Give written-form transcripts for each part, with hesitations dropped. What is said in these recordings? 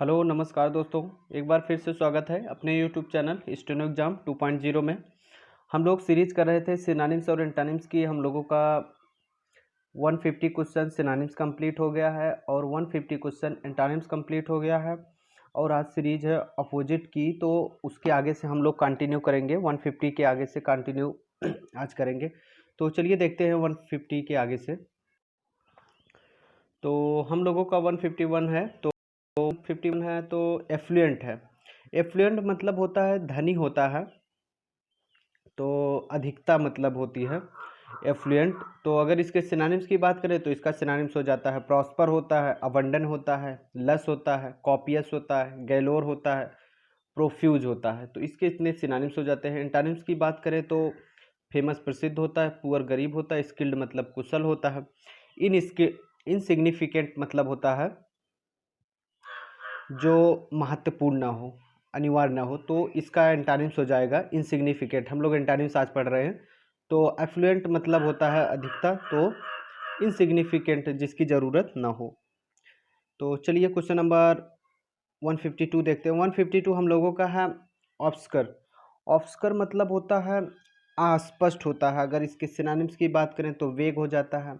Hello नमस्कार दोस्तों। एक बार फिर से स्वागत है अपने यूट्यूब चैनल स्टेनो एग्जाम 2.0 में। हम लोग सीरीज कर रहे थे सिनोनिम्स और एंटोनिम्स की। हम लोगों का 150 क्वेश्चन सिनोनिम्स कंप्लीट हो गया है और 150 क्वेश्चन एंटोनिम्स कंप्लीट हो गया है। और आज सीरीज है अपोजिट की, तो उसके आगे से हम लोग कंटिन्यू करेंगे। 150 के आगे से कंटिन्यू आज करेंगे। तो चलिए देखते हैं 150 के आगे से। तो हम लोगों का 151 है, तो 51 है तो एफ्लुएंट है। एफ्लुएंट मतलब होता है धनी होता है, तो अधिकता मतलब होती है एफ्लुएंट। तो अगर इसके सिनोनिम्स की बात करें तो इसका सिनोनिम्स हो जाता है प्रॉस्पर होता है, अबंडन होता है, लस होता है, कॉपियस होता है, गैलोर होता है, प्रोफ्यूज होता है। तो इसके इतने सिनोनिम्स हो जाते हैं। एंटोनिम्स की बात करें तो फेमस प्रसिद्ध होता है, पुअर गरीब होता है, स्किल्ड मतलब कुशल होता है, इनसिग्निफिकेंट मतलब होता है जो महत्वपूर्ण ना हो, अनिवार्य ना हो। तो इसका एंटोनिम्स हो जाएगा इनसिग्निफिकेंट। हम लोग एंटोनिम्स आज पढ़ रहे हैं। तो एफ्लुएंट मतलब होता है अधिकता, तो इनसिग्निफिकेंट जिसकी ज़रूरत ना हो। तो चलिए क्वेश्चन नंबर 152 देखते हैं। 152 हम लोगों का है ऑब्स्कर। ऑब्स्कर मतलब होता है अस्पष्ट होता है। अगर इसके सिनोनिम्स की बात करें तो वेग हो जाता है,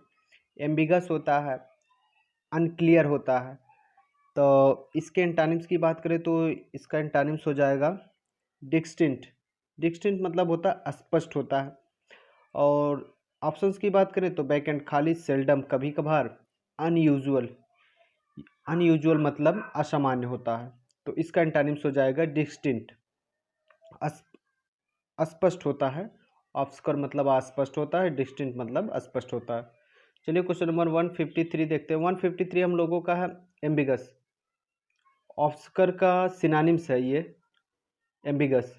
एम्बिगस होता है, अनक्लियर होता है। तो इसके एंटोनिम्स की बात करें तो इसका एंटोनिम्स हो जाएगा डिस्टिंक्ट। डिस्टिंक्ट मतलब होता है अस्पष्ट होता है। और ऑप्शंस की बात करें तो बैक एंड खाली, सेल्डम कभी कभार, अनयूजुअल। अनयूजुअल मतलब असामान्य होता है। तो इसका एंटोनिम्स हो जाएगा डिस्टिंक्ट। अस्पष्ट होता है। ऑब्स्कर मतलब अस्पष्ट होता है, डिस्टिंक्ट मतलब अस्पष्ट होता है। चलिए क्वेश्चन नंबर 153 देखते हैं। 153 हम लोगों का है एम्बिगस। ऑब्स्कर का सिनोनिम्स है ये एम्बिगस।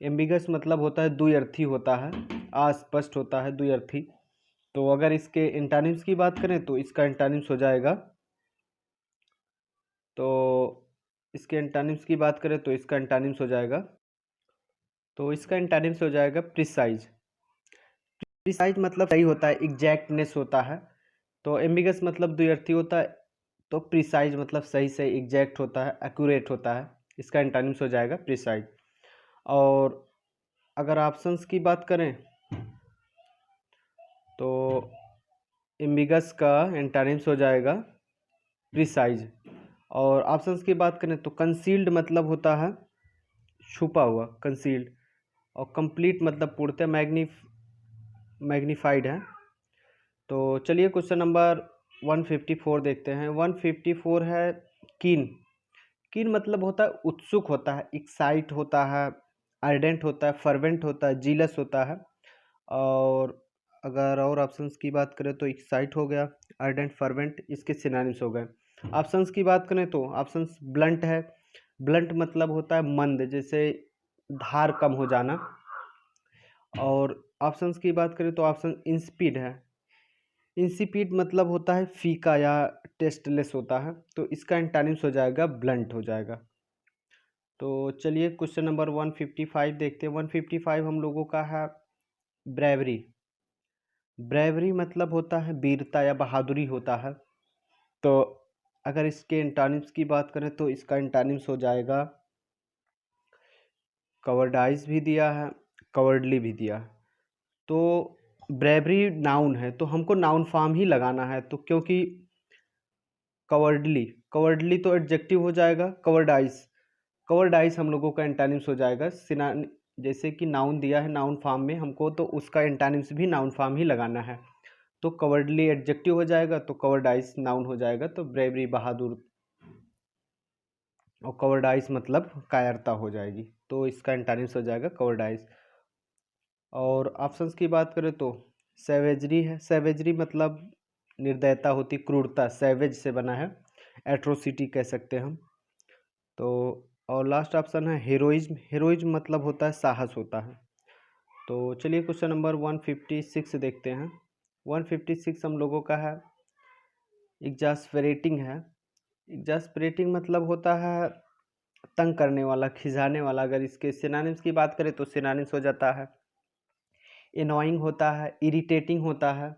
एम्बिगस मतलब होता है द्व्यर्थी होता है, अस्पष्ट होता है, द्व्यर्थी। तो अगर इसके एंटोनिम्स की बात करें तो इसका एंटोनिम्स हो जाएगा, तो इसके एंटोनिम्स की बात करें तो इसका एंटोनिम्स हो जाएगा, तो इसका एंटोनिम्स हो जाएगा प्रिसाइज। प्रिसाइज मतलब सही होता है, एग्जैक्टनेस होता है। तो एम्बिगस मतलब द्व्यर्थी होता है, तो प्रिसाइज मतलब सही से एग्जैक्ट होता है, एक्यूरेट होता है। इसका एंटोनिम्स हो जाएगा प्रिसाइज। और अगर ऑप्शंस की बात करें तो एम्बिगस का एंटोनिम्स हो जाएगा प्रिसाइज। और ऑप्शंस की बात करें तो कंसील्ड मतलब होता है छुपा हुआ, कंसील्ड। और कंप्लीट मतलब पूर्णतः मैग्नीफाइड है। तो चलिए क्वेश्चन नंबर 154 देखते हैं। 154 है कीन। कीन मतलब होता है उत्सुक होता है, एक्साइट होता है, आर्डेंट होता है, फर्वेंट होता है, जीलस होता है। और अगर और ऑप्शंस की बात करें तो एक्साइट हो गया, आर्डेंट, फर्वेंट, इसके सिनोनिम्स हो गए। ऑप्शंस की बात करें तो ऑप्शंस ब्लंट है। ब्लंट मतलब होता है मंद, जैसे धार कम हो जाना। और ऑप्शंस की बात करें तो ऑप्शन इंस्पीड है। इंसिपिड मतलब होता है फीका या टेस्टलेस होता है। तो इसका एंटोनिम्स हो जाएगा ब्लंट हो जाएगा। तो चलिए क्वेश्चन नंबर 155 देखते हैं। 155 हम लोगों का है ब्रेवरी। ब्रेवरी मतलब होता है वीरता या बहादुरी होता है। तो अगर इसके एंटोनिम्स की बात करें तो इसका एंटोनिम्स हो जाएगा कवर्डाइज भी दिया है, कवर्डली भी दिया है। तो ब्रेवरी नाउन है, तो हमको नाउन फॉर्म ही लगाना है। तो क्योंकि कवर्डली, कवर्डली तो एडजेक्टिव हो जाएगा। कवर्डाइज, कवर्डाइज हम लोगों का एंटोनिम्स हो जाएगा सिनोनिम। जैसे कि नाउन दिया है नाउन फॉर्म में हमको, तो उसका एंटोनिम्स भी नाउन फॉर्म ही लगाना है। तो कवर्डली एडजेक्टिव हो जाएगा, तो कवर्डाइज नाउन हो जाएगा। तो ब्रेवरी बहादुर, और कवर्डाइज मतलब कायरता हो जाएगी। तो इसका एंटोनिम्स हो जाएगा कवर्डाइज। और ऑप्शंस की बात करें तो सैवेजरी है। सैवेजरी मतलब निर्दयता होती, क्रूरता, सैवेज से बना है, एट्रोसिटी कह सकते हैं हम। तो और लास्ट ऑप्शन है हीरोइज्म। हीरोइज्म मतलब होता है साहस होता है। तो चलिए क्वेश्चन नंबर 156 देखते हैं। 156 हम लोगों का है एग्जास्परेटिंग है। एग्जास्परेटिंग मतलब होता है तंग करने वाला, खिंचाने वाला। अगर इसके सिनोनिम्स की बात करें तो सिनोनिम्स हो जाता है एनोइंग होता है, इरिटेटिंग होता है।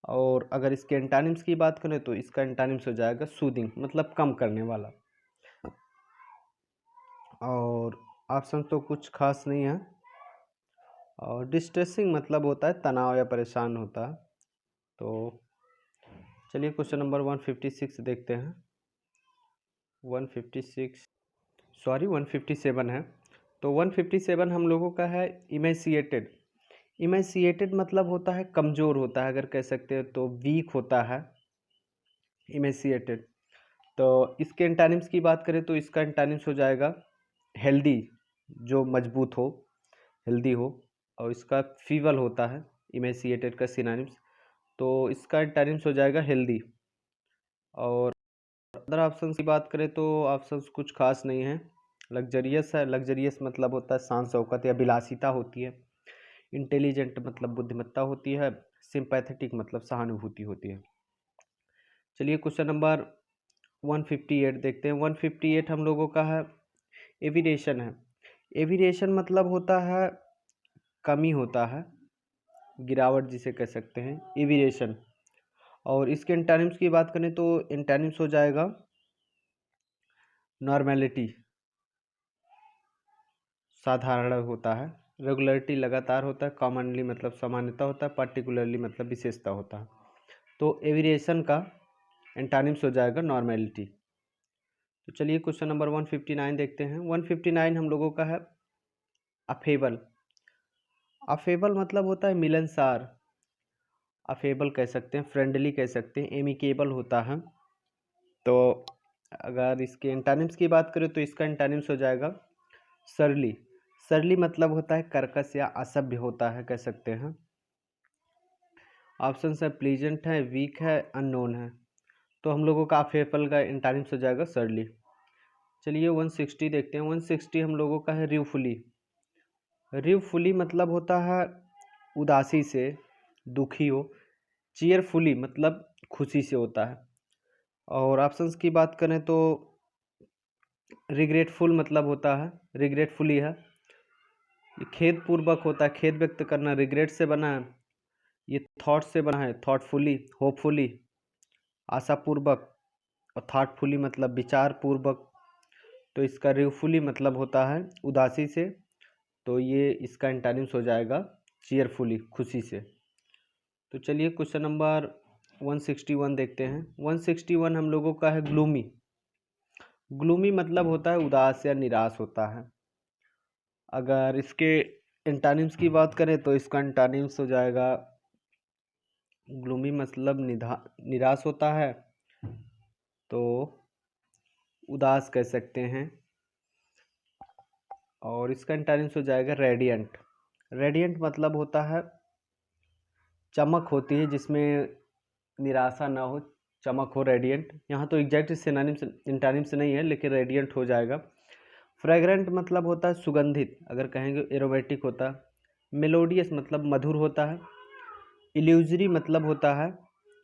और अगर इसके एंटोनिम्स की बात करें तो इसका एंटोनिम्स हो जाएगा सूदिंग मतलब कम करने वाला। और ऑप्शन तो कुछ खास नहीं है। और डिस्ट्रेसिंग मतलब होता है तनाव या परेशान होता है। तो चलिए क्वेश्चन नंबर 156 देखते हैं। 156 सॉरी 157 है। तो 157 हम लोगों का है इमेसिएटेड। इमेसिएटेड मतलब होता है कमज़ोर होता है, अगर कह सकते हैं तो वीक होता है इमेसिएटेड। तो इसके एंटानिम्स की बात करें तो इसका एंटानिम्स हो जाएगा हेल्दी, जो मजबूत हो, हेल्दी हो। और इसका फीवल होता है इमेसिएटेड का सिनोनिम्स, तो इसका एंटानिम्स हो जाएगा हेल्दी। और अदर ऑप्शंस की बात करें तो ऑप्शंस कुछ खास नहीं है। लग्जरियस है, लग्जरियस मतलब होता है शान शौकत या विलासिता होती है। इंटेलिजेंट मतलब बुद्धिमत्ता होती है। सिंपैथेटिक मतलब सहानुभूति होती है। चलिए क्वेश्चन नंबर 158 देखते हैं। 158 हम लोगों का है एविडेशन है। एविडेशन मतलब होता है कमी होता है, गिरावट जिसे कह सकते हैं एविडेशन। और इसके एंटोनिम्स की बात करें तो एंटोनिम्स हो जाएगा नॉर्मेलिटी, साधारण होता है। रेगुलरिटी लगातार होता है। कॉमनली मतलब सामान्यता होता है। पर्टिकुलरली मतलब विशेषता होता है। तो एविडेशन का एंटोनिम्स हो जाएगा नॉर्मेलिटी। तो चलिए क्वेश्चन नंबर 159 देखते हैं। 159 हम लोगों का है अफेबल। अफेबल मतलब होता है मिलनसार। अफेबल कह सकते हैं, फ्रेंडली कह सकते हैं, एमिकेबल होता है। तो अगर इसके एंटोनिम्स की बात करें तो इसका एंटोनिम्स हो जाएगा सरली। सरली मतलब होता है कर्कश या असभ्य होता है, कह सकते हैं। ऑप्शन है प्लीजेंट है, वीक है, अननोन है। तो हम लोगों का अफेबल का एंटोनिम्स हो जाएगा सरली। चलिए 160 देखते हैं। 160 हम लोगों का है रिवफुली। रिवफुली मतलब होता है उदासी से, दुखी हो। चीयरफुली मतलब खुशी से होता है। और ऑप्शंस की बात करें तो रिग्रेटफुल मतलब होता है, रिग्रेटफुली है। ये खेद पूर्वक होता है, खेद व्यक्त करना, रिग्रेट से बना है। ये थॉट से बना है, थॉटफुली, होपफुली, आशापूर्वक। और थॉटफुली मतलब विचार पूर्वक। तो इसका रिवफुली मतलब होता है उदासी से। तो ये इसका एंटोनिम्स हो जाएगा चीयरफुली, खुशी से। तो चलिए क्वेश्चन नंबर 161 देखते हैं। 161 हम लोगों का है ग्लूमी। ग्लूमी मतलब होता है उदास या निराश होता है। अगर इसके एंटोनिम्स की बात करें तो इसका एंटोनिम्स हो जाएगा ग्लूमी मतलब निराश होता है, तो उदास कह सकते हैं। और इसका एंटोनिम्स हो जाएगा रेडियंट। रेडियंट मतलब होता है चमक होती है जिसमें निराशा ना हो, चमक हो, रेडियंट। यहाँ तो एग्जैक्ट सिनोनिम्स एंटोनिम्स नहीं है, लेकिन रेडियंट हो जाएगा। फ्रेग्रेंट मतलब होता है सुगंधित, अगर कहेंगे एरोमेटिक होता है। मेलोडियस मतलब मधुर होता है। इल्यूजरी मतलब होता है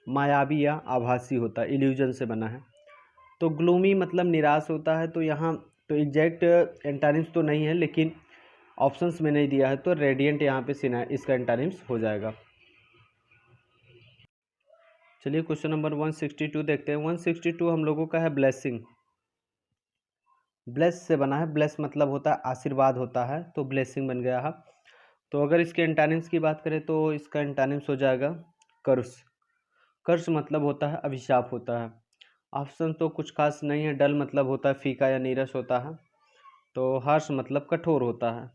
मायावी या आभासी होता है, इल्यूजन से बना है। तो ग्लूमी मतलब निराश होता है। तो यहाँ तो एग्जैक्ट एंटोनिम्स तो नहीं है, लेकिन ऑप्शंस में नहीं दिया है, तो रेडियंट यहाँ पे इसका एंटोनिम्स हो जाएगा। चलिए क्वेश्चन नंबर 162 देखते हैं। 162 हम लोगों का है ब्लेसिंग। ब्लेस से बना है, ब्लेस मतलब होता है आशीर्वाद होता है, तो ब्लेसिंग बन गया है। तो अगर इसके एंटोनिम्स की बात करें तो इसका एंटोनिम्स हो जाएगा कर्स। कर्स मतलब होता है अभिशाप होता है। ऑप्शन तो कुछ खास नहीं है। डल मतलब होता है फीका या नीरस होता है। तो हार्श मतलब कठोर होता है।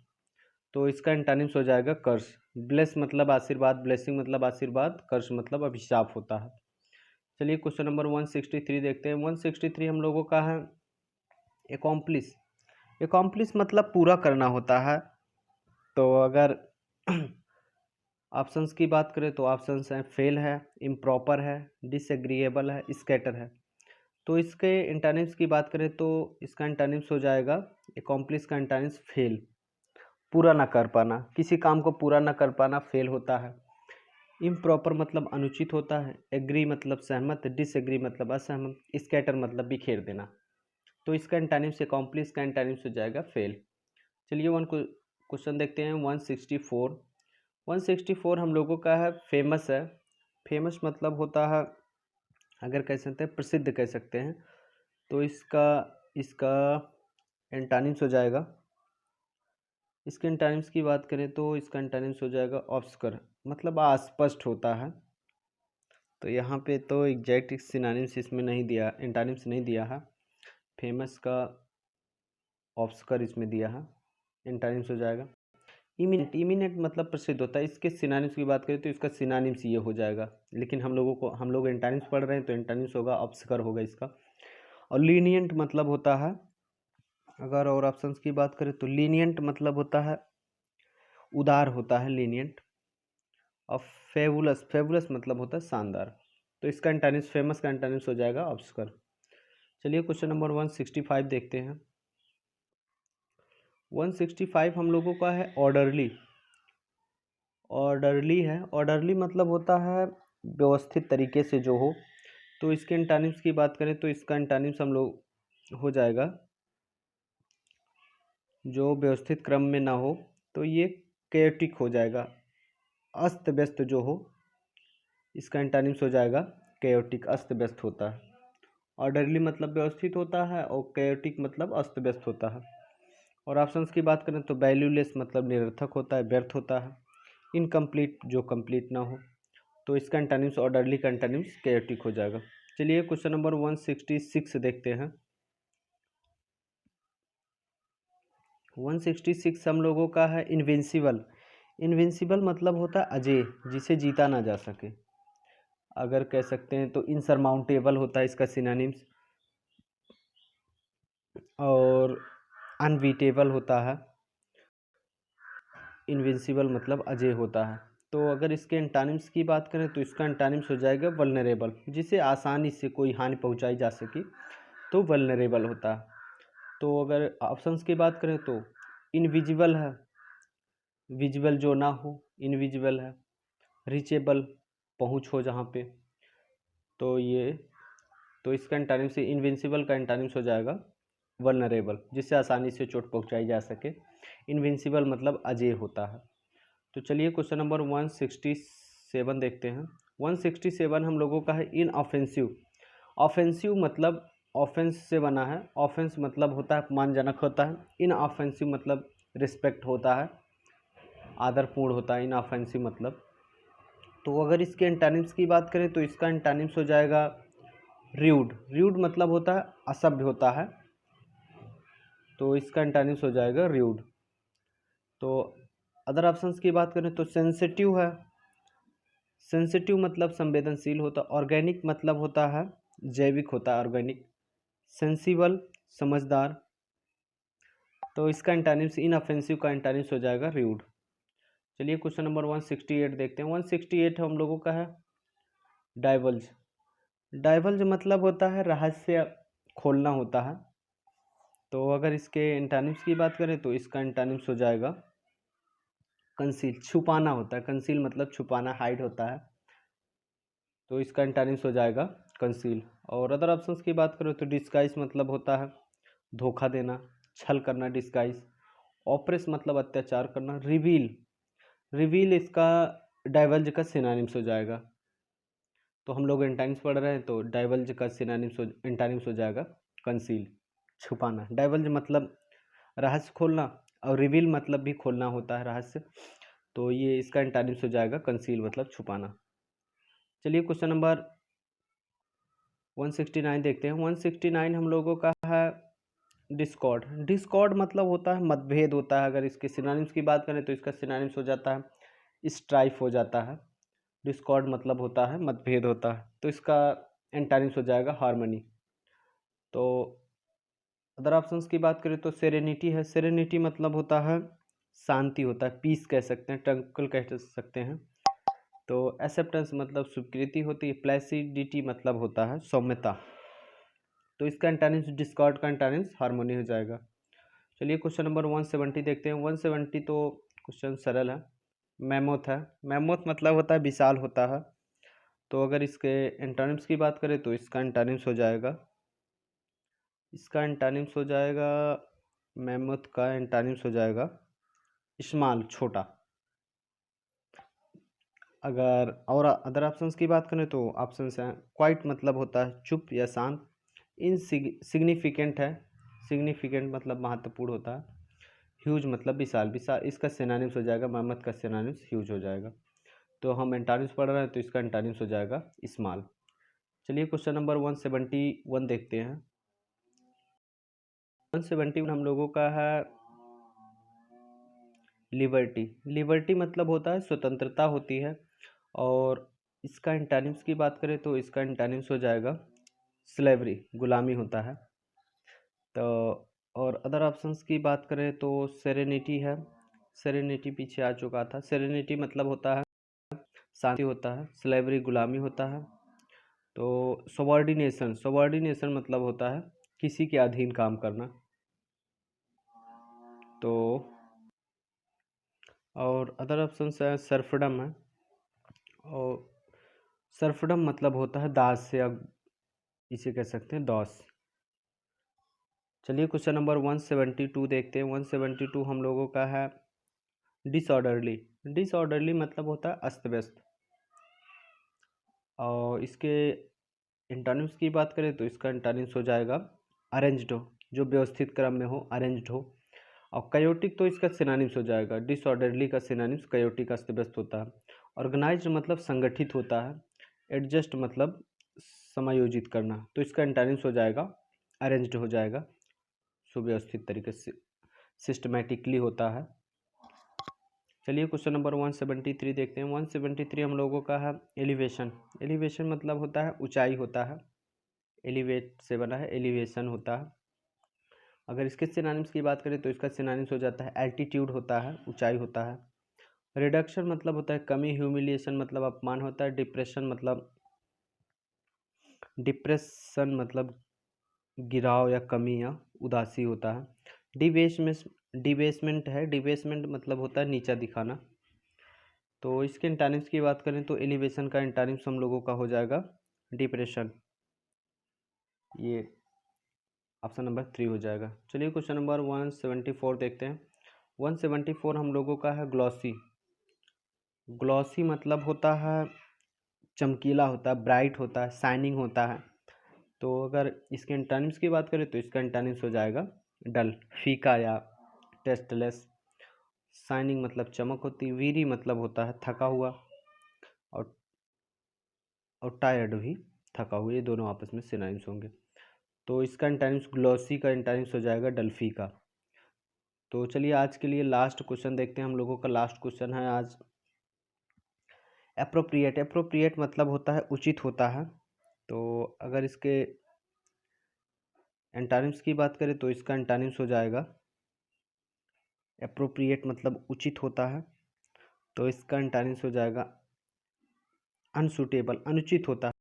तो इसका एंटोनिम्स हो जाएगा कर्स। ब्लेस मतलब आशीर्वाद, ब्लेसिंग मतलब आशीर्वाद, कर्स मतलब अभिशाप होता है। चलिए क्वेश्चन नंबर 163 देखते हैं। 163 हम लोगों का है एकॉम्प्लिस। एकॉम्प्लिस मतलब पूरा करना होता है। तो अगर ऑप्शंस की बात करें तो ऑप्शंस हैं फेल है, इम्प्रॉपर है, डिसएग्रीएबल है, स्कैटर है। तो इसके एंटोनिम्स की बात करें तो इसका एंटोनिम्स हो जाएगा एकॉम्प्लिस का एंटोनिम्स फेल, पूरा ना कर पाना, किसी काम को पूरा ना कर पाना फेल होता है। इम्प्रॉपर मतलब अनुचित होता है। एग्री मतलब सहमत, डिसएग्री मतलब असहमत, स्कैटर मतलब बिखेर देना। तो इसका एंटोनिम्स एकॉम्प्लिस का एंटोनिम्स हो जाएगा फेल। चलिए वन क्वेश्चन देखते हैं 164। 164 हम लोगों का है फेमस है। फेमस मतलब होता है, अगर कह सकते हैं प्रसिद्ध कह सकते हैं। तो इसका इसका एंटानिम्स हो जाएगा, इसके एंटानिम्स की बात करें तो इसका एंटानिम्स हो जाएगा ऑब्स्कर, मतलब अस्पष्ट होता है। तो यहाँ पे तो एग्जैक्ट सिनोनिम्स इसमें नहीं दिया, एंटानिम्स नहीं दिया है। फेमस का ऑब्स्कर इसमें दिया है, एंटानिम्स हो जाएगा। इमिनेंट, इमिनेंट मतलब प्रसिद्ध होता है, इसके सिनोनिम्स की बात करें तो इसका सिनोनिम्स ये हो जाएगा, लेकिन हम लोग एंटानिम्स पढ़ रहे हैं तो एंटानिम्स होगा, ऑब्स्कर होगा इसका। और लीनियंट मतलब होता है, अगर और ऑप्शंस की बात करें तो लीनियंट मतलब होता है उदार होता है, लीनियंट। और फेबुलस, फेबुलस मतलब होता है शानदार। तो इसका एंटानिम्स, फेमस का एंटानिम्स हो जाएगा ऑब्स्कर। चलिए क्वेश्चन नंबर 165 देखते हैं। 165 हम लोगों का है ऑर्डरली। ऑर्डरली है, ऑर्डरली मतलब होता है व्यवस्थित तरीके से जो हो। तो इसके एंटानिम्स की बात करें तो इसका एंटानिम्स हम लोग हो जाएगा जो व्यवस्थित क्रम में ना हो, तो ये केयोटिक हो जाएगा, अस्त व्यस्त जो हो, इसका एंटानिम्स हो जाएगा केयोटिक, अस्त व्यस्त होता है। ऑर्डरली मतलब व्यवस्थित होता है और केयोटिक मतलब अस्त व्यस्त होता है। और ऑप्शंस की बात करें तो वैल्यूलेस मतलब निरर्थक होता है, व्यर्थ होता है। इनकम्प्लीट जो कंप्लीट ना हो। तो इसका एंटानिम्स, ऑर्डरली का एंटानिम्स केयोटिक हो जाएगा। चलिए क्वेश्चन नंबर 166 देखते हैं। 166 हम लोगों का है इनविंसिबल। इनविंसिबल मतलब होता है अजेय, जिसे जीता ना जा सके, अगर कह सकते हैं तो इनसरमाउंटेबल होता है इसका सिनोनिम्स। और अनबीटेबल होता है, इनविंसिबल मतलब अजेय होता है। तो अगर इसके एंटानिम्स की बात करें तो इसका एंटानिम्स हो जाएगा वल्नरेबल, जिसे आसानी से कोई हानि पहुंचाई जा सके, तो वल्नरेबल होता है। तो अगर ऑप्शंस की बात करें तो इनविजिबल है, विजिबल जो ना हो, इनविजिबल है। रीचेबल, पहुंच हो जहाँ पे, तो ये, तो इसका एंटानिम्स, इनविंसिबल का एंटानिम्स हो जाएगा वल्नरेबल, जिससे आसानी से चोट पहुंचाई जा सके। इनविंसिबल मतलब अजेय होता है। तो चलिए क्वेश्चन नंबर 167 देखते हैं। 167 हम लोगों का है इनऑफेंसिव। ऑफेंसिव मतलब ऑफेंस से बना है, ऑफेंस मतलब होता है अपमानजनक होता है, इनऑफेंसिव मतलब रिस्पेक्ट होता है, आदरपूर्ण होता है इनऑफेंसिव मतलब। तो अगर इसके एंटानिम्स की बात करें तो इसका एंटानिम्स हो जाएगा र्यूड। र्यूड मतलब होता है असभ्य होता है, तो इसका एंटानिम्स हो जाएगा र्यूड। तो अदर ऑप्शंस की बात करें तो सेंसिटिव है, सेंसिटिव मतलब संवेदनशील होता है। ऑर्गेनिक मतलब होता है जैविक होता है, ऑर्गेनिक। सेंसिबल समझदार। तो इसका एंटानिम्स, इनऑफेंसिव का एंटानिम्स हो जाएगा र्यूड। चलिए क्वेश्चन नंबर 168 देखते हैं। 168 हम लोगों का है डाइवल्ज। डाइवल्ज मतलब होता है रहस्य खोलना होता है। तो अगर इसके एंटानिम्स की बात करें तो इसका एंटानिम्स हो जाएगा कंसील, छुपाना होता है। कंसील मतलब छुपाना, हाइड होता है, तो इसका एंटानिम्स हो जाएगा कंसील। और अदर ऑप्शंस की बात करें तो डिस्गाइज मतलब होता है धोखा देना, छल करना, डिस्गाइज। ऑप्रेस मतलब अत्याचार करना। रिवील, रिवील इसका डाइवल्ज का सिनोनिम्स हो जाएगा। तो हम लोग एंटानिम्स पढ़ रहे हैं तो डाइवल्ज का सिनोनिम्स, एंटानिम्स हो जाएगा कंसील, छुपाना। डाइवल्ज मतलब रहस्य खोलना, और रिवील मतलब भी खोलना होता है रहस्य, तो ये इसका एंटानिम्स हो जाएगा कंसील मतलब छुपाना। चलिए क्वेश्चन नंबर 169 देखते हैं। 169 हम लोगों का है डिस्कॉर्ड। डिस्कॉर्ड मतलब होता है मतभेद होता है। अगर इसके सिनोनिम्स की बात करें तो इसका सिनोनिम्स हो जाता है स्ट्राइफ हो जाता है। डिस्कॉर्ड मतलब होता है मतभेद होता है, तो इसका एंटानिम्स हो जाएगा हार्मनी। तो अदर ऑप्शंस की बात करें तो सेरेनिटी है। सेरेनिटी मतलब होता है शांति होता है, पीस कह सकते हैं, ट्रंक्विल कह सकते हैं। तो एक्सेप्टेंस मतलब स्वीकृति होती है। प्लेसिडिटी मतलब होता है सौम्यता। तो इसका एंटानिम्स, डिस्कॉर्ड का एंटानिम्स हार्मोनी हो जाएगा। चलिए क्वेश्चन नंबर 170 देखते हैं। 170 तो क्वेश्चन सरल है। मैमोथ है। मैमोथ मतलब होता है विशाल होता है। तो अगर इसके एंटानिम्स की बात करें तो इसका एंटानिम्स हो जाएगा, इसका एंटानिम्स हो जाएगा, मैमोथ का एंटानिम्स हो जाएगा स्मॉल, छोटा। अगर और अदर ऑप्शंस की बात करें तो ऑप्शंस हैं क्वाइट मतलब होता है चुप या शांत। इन सिग्निफिकेंट है, सिग्निफिकेंट मतलब महत्वपूर्ण होता है। ह्यूज मतलब विशाल, विशाल इसका सिनोनिम्स हो जाएगा, ममत का सिनोनिम्स ह्यूज हो जाएगा। तो हम एंटानिम्स पढ़ रहे हैं तो इसका एंटानिम्स हो जाएगा स्मॉल। चलिए क्वेश्चन नंबर 171 देखते हैं। 171 हम लोगों का है लिबर्टी। लिबर्टी मतलब होता है स्वतंत्रता होती है, और इसका एंटानिम्स की बात करें तो इसका एंटानिम्स हो जाएगा स्लेवरी, गुलामी होता है। तो और अदर ऑप्शंस की बात करें तो सेरेनिटी है, सेरेनिटी पीछे आ चुका था। सेरेनिटी मतलब होता है शांति होता है, स्लेवरी गुलामी होता है। तो सबॉर्डिनेशन, सबॉर्डिनेशन मतलब होता है किसी के अधीन काम करना। तो और अदर ऑप्शंस है सर्फडम है, और सर्फडम मतलब होता है दास, या इसे कह सकते हैं दौस। चलिए क्वेश्चन नंबर 172 देखते हैं। 172 हम लोगों का है डिसऑर्डरली। डिसऑर्डरली मतलब होता है अस्त व्यस्त, और इसके एंटोनिम्स की बात करें तो इसका एंटोनिम्स हो जाएगा अरेंज्ड हो, जो व्यवस्थित क्रम में हो, अरेंज्ड हो। और कायोटिक तो इसका सिनोनिम्स हो जाएगा, डिसऑर्डरली का सिनोनिम्स कायोटिक, अस्त व्यस्त होता है। ऑर्गेनाइज्ड मतलब संगठित होता है। एडजस्ट मतलब समायोजित करना, तो इसका एंटोनिम्स हो जाएगा अरेंज्ड हो जाएगा, सुव्यवस्थित तरीके से, सिस्टमेटिकली होता है। चलिए क्वेश्चन नंबर 173 देखते हैं। 173 हम लोगों का है एलिवेशन। एलिवेशन मतलब होता है ऊंचाई होता है, एलिवेट से बना है, एलिवेशन होता है। अगर इसके सिनोनिम्स की बात करें तो इसका सिनोनिम्स हो जाता है एल्टीट्यूड होता है, ऊंचाई होता है। रिडक्शन मतलब होता है कमी, ह्यूमिलिएशन मतलब अपमान होता है। डिप्रेशन मतलब गिराव या कमी या उदासी होता है। डिबेसमेंट है, डिबेसमेंट मतलब होता है नीचा दिखाना। तो इसके एंटानिम्स की बात करें तो एलिवेशन का एंटानिम्स हम लोगों का हो जाएगा डिप्रेशन, ये ऑप्शन नंबर 3 हो जाएगा। चलिए क्वेश्चन नंबर 174 देखते हैं। 174 हम लोगों का है ग्लॉसी। ग्लॉसी मतलब होता है चमकीला होता है, ब्राइट होता है, शाइनिंग होता है। तो अगर इसके एंटानिम्स की बात करें तो इसका एंटानिम्स हो जाएगा डल, फीका या टेस्टलेस। शाइनिंग मतलब चमक होती है, वीरी मतलब होता है थका हुआ, और टायर्ड भी, थका हुआ, ये दोनों आपस में सिनोनिम्स होंगे। तो इसका एंटानिम्स, ग्लॉसी का एंटानिम्स हो जाएगा डल्फी का। तो चलिए आज के लिए लास्ट क्वेश्चन देखते हैं। हम लोगों का लास्ट क्वेश्चन है आज एप्रोप्रिएट। एप्रोप्रिएट मतलब होता है उचित होता है। तो अगर इसके एंटानिम्स की बात करें तो इसका एंटानिम्स हो जाएगा एप्रोप्रिएट मतलब उचित होता है, तो इसका एंटानिम्स हो जाएगा अनसूटेबल, अनुचित होता है।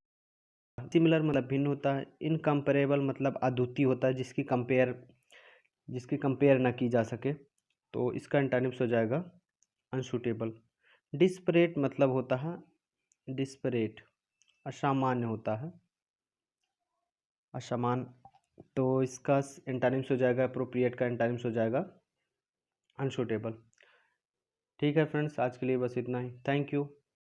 सिमिलर मतलब भिन्न होता है। इनकम्पेरेबल मतलब अद्वितीय होता है, जिसकी कंपेयर ना की जा सके, तो इसका एंटानिम्स हो जाएगा अनसूटेबल। डिस्परेट मतलब होता है डिस्परेट, असामान्य होता है, असमान। तो इसका एंटानिम्स हो जाएगा, अप्रोप्रिएट का एंटानिम्स हो जाएगा अनसूटेबल। ठीक है फ्रेंड्स, आज के लिए बस इतना ही। Thank you.